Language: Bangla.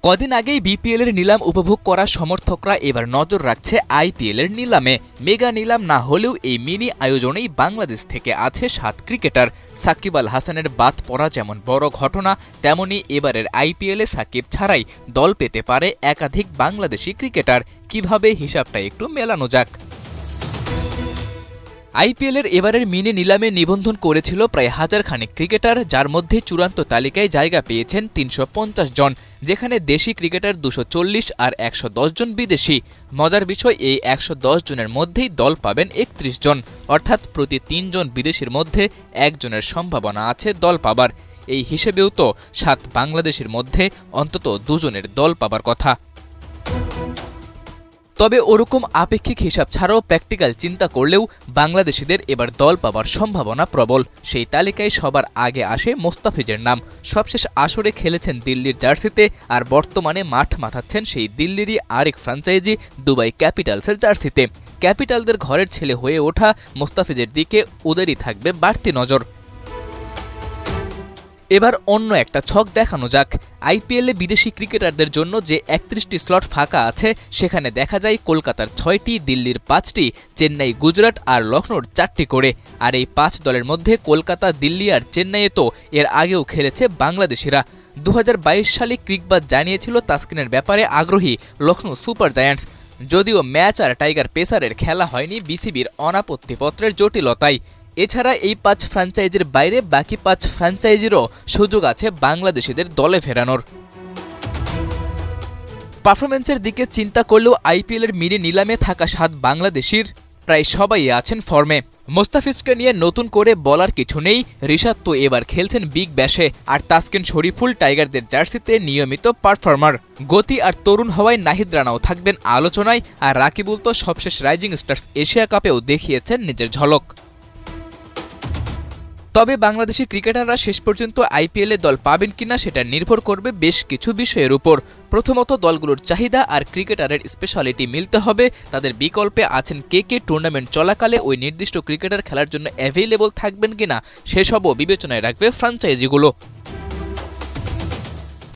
কদিন আগেই বিপিএল এর নিলাম উপভোগ করা সমর্থকরা এবার নজর রাখছে আইপিএল এর নিলামে। মেগা নিলাম না হলেও এই মিনি আয়োজনেই বাংলাদেশ থেকে আছে ৭ ক্রিকেটার। সাকিব আল হাসানের বাদ পড়া যেমন বড় ঘটনা, তেমনি এবারের আইপিএলে সাকিব ছাড়াই দল পেতে পারে একাধিক বাংলাদেশি ক্রিকেটার। কিভাবে হিসাবটা একটু মেলানো যাক। আইপিএলের এবারের মিনি নিলামে নিবন্ধন করেছিল প্রায় ১০০০ খানেক ক্রিকেটার, যার মধ্যে চূড়ান্ত তালিকায় জায়গা পেয়েছেন ৩৫০ জন, যেখানে দেশি ক্রিকেটার ২৪০ আর ১১০ জন বিদেশি। মজার বিষয়, এই ১১০ জনের মধ্যেই দল পাবেন ৩১ জন, অর্থাৎ প্রতি ৩ জন বিদেশির মধ্যে একজনের সম্ভাবনা আছে দল পাবার। এই হিসেবেও তো ৭ বাংলাদেশের মধ্যে অন্তত ২ জনের দল পাবার কথা। তবে ওরকম আপেক্ষিক হিসাব ছাড়াও প্র্যাকটিক্যাল চিন্তা করলেও বাংলাদেশিদের এবার দল পাওয়ার সম্ভাবনা প্রবল। সেই তালিকায় সবার আগে আসে মোস্তাফিজের নাম। সবশেষ আসরে খেলেছেন দিল্লির জার্সিতে, আর বর্তমানে মাঠ মাতাচ্ছেন সেই দিল্লিরই আরেক ফ্র্যাঞ্চাইজি দুবাই ক্যাপিটালসের জার্সিতে। ক্যাপিটালদের ঘরের ছেলে হয়ে ওঠা মোস্তাফিজের দিকে ওদেরই থাকবে বাড়তি নজর। এবার অন্য একটা ছক দেখানো যাক। আইপিএলে বিদেশি ক্রিকেটারদের জন্য যে ৩১টি স্লট ফাঁকা আছে, সেখানে দেখা যায় কলকাতার ৬টি, দিল্লির ৫টি, চেন্নাই, গুজরাট আর লখনৌর ৪টি করে। আর এই ৫ দলের মধ্যে কলকাতা, দিল্লি আর চেন্নাইয়ে তো এর আগেও খেলেছে বাংলাদেশিরা। ২০২২ সালে ক্রিকবাজ জানিয়েছিল তাসকিনের ব্যাপারে আগ্রহী লখনৌ সুপার জায়ান্টস। যদিও ম্যাচ আর টাইগার পেসারের খেলা হয়নি বিসিবির অনাপত্তিপত্রের জটিলতায়। এছাড়া এই ৫ ফ্র্যাঞ্চাইজির বাইরে বাকি ৫ ফ্র্যাঞ্চাইজিরও সুযোগ আছে বাংলাদেশিদের দলে ফেরানোর। পারফরম্যান্সের দিকে চিন্তা করলেও আইপিএলের মিনি নিলামে থাকা ৭ বাংলাদেশির প্রায় সবাই আছেন ফর্মে। মোস্তাফিজকে নিয়ে নতুন করে বলার কিছু নেই, রিশাদ তো এবার খেলছেন বিগ ব্যাশে, আর তাসকিন শরীফুল টাইগারদের জার্সিতে নিয়মিত পারফর্মার। গতি আর তরুণ হওয়ায় নাহিদ রানাও থাকবেন আলোচনায়, আর রাকিবুল তো সবশেষ রাইজিং স্টার্স এশিয়া কাপেও দেখিয়েছেন নিজের ঝলক। তবে বাংলাদেশি ক্রিকেটাররা শেষ পর্যন্ত আইপিএলে দল পাবেন কিনা সেটা নির্ভর করবে বেশ কিছু বিষয়ের উপর। প্রথমত, দলগুলোর চাহিদা আর ক্রিকেটারের স্পেশালিটি মিলতে হবে। তাদের বিকল্পে আছেন কে, টুর্নামেন্ট চলাকালে ওই নির্দিষ্ট ক্রিকেটার খেলার জন্য অ্যাভেইলেবল থাকবেন কিনা সেসবও বিবেচনায় রাখবে ফ্র্যাঞ্চাইজিগুলো।